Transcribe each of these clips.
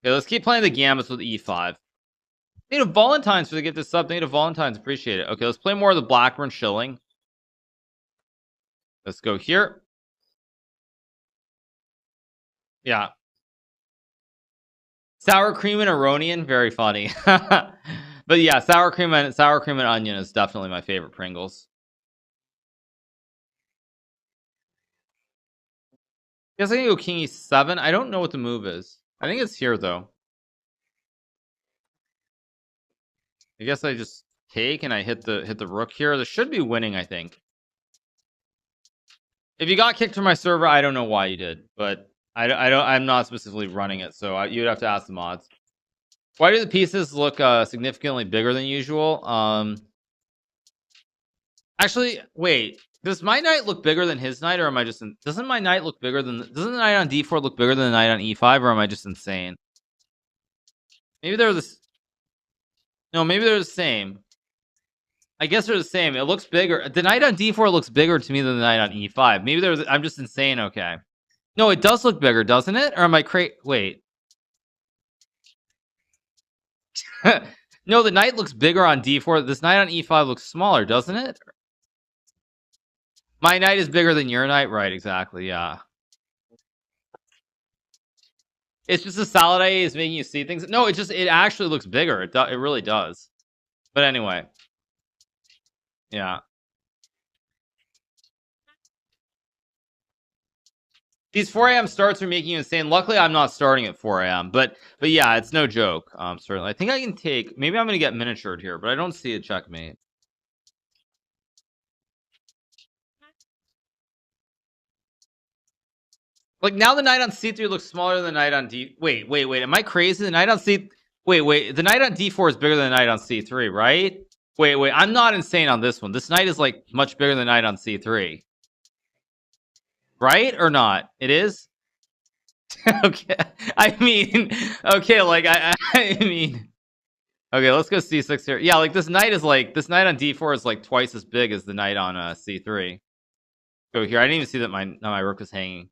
Okay, let's keep playing the gambits with e5. Native Valentine's for the get this sub. Native Valentine's, appreciate it. Okay, let's play more of the Blackburn shilling. Let's go here. Yeah. Sour cream and Aronian, very funny. But yeah, sour cream and onion is definitely my favorite Pringles. I guess I can go king e7. I don't know what the move is. I think it's here though. I guess I just take and I hit the rook here. This should be winning, I think. If you got kicked from my server, I don't know why you did, but I'm not specifically running it, so you'd have to ask the mods. Why do the pieces look significantly bigger than usual? Actually, wait. Does my knight look bigger than his knight, or am I just? Doesn't my knight look bigger than? Doesn't the knight on d4 look bigger than the knight on e5, or am I just insane? Maybe they're the. No, maybe they're the same. I guess they're the same. It looks bigger. The knight on d4 looks bigger to me than the knight on e5. Maybe there's. I'm just insane. Okay. No, it does look bigger, doesn't it? Or am I wait. No, the knight looks bigger on d4. This knight on e5 looks smaller, doesn't it? My knight is bigger than your knight, right? Exactly. Yeah. It's just the solid IA is making you see things. No, it actually looks bigger. It really does. But anyway, yeah. These 4 a.m. starts are making you insane. Luckily, I'm not starting at 4 a.m. But yeah, it's no joke. Certainly, I think I can take. Maybe I'm gonna get miniatured here, but I don't see a checkmate. Like now, the knight on c3 looks smaller than the knight on d. Wait. Am I crazy? The knight on c. Wait. The knight on d4 is bigger than the knight on c3, right? Wait. I'm not insane on this one. This knight is like much bigger than the knight on c3, right or not? It is. Okay. I mean, okay. Like I mean, okay. Let's go c6 here. Yeah, like this knight on d4 is like twice as big as the knight on c3. Go here. I didn't even see that my rook was hanging.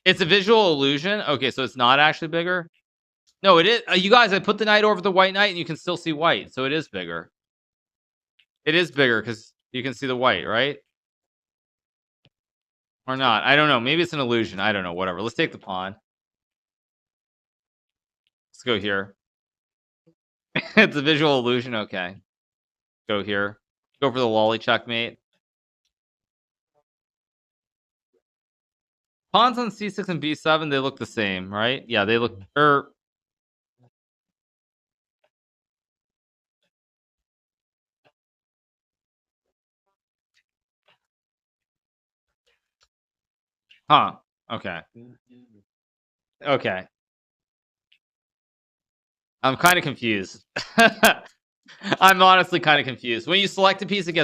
It's a visual illusion. Okay, so it's not actually bigger. No, it is. You guys, I put the knight over the white knight, and you can still see white, so it is bigger. It is bigger because you can see the white, right? Or not? I don't know. Maybe it's an illusion. I don't know. Whatever. Let's take the pawn. Let's go here. It's a visual illusion. Okay. Go here. Go for the lolly checkmate. Pawns on c6 and b7, they look the same, right? Yeah, they look. Huh. Okay. Okay. I'm kind of confused. I'm honestly kind of confused. When you select a piece, it gets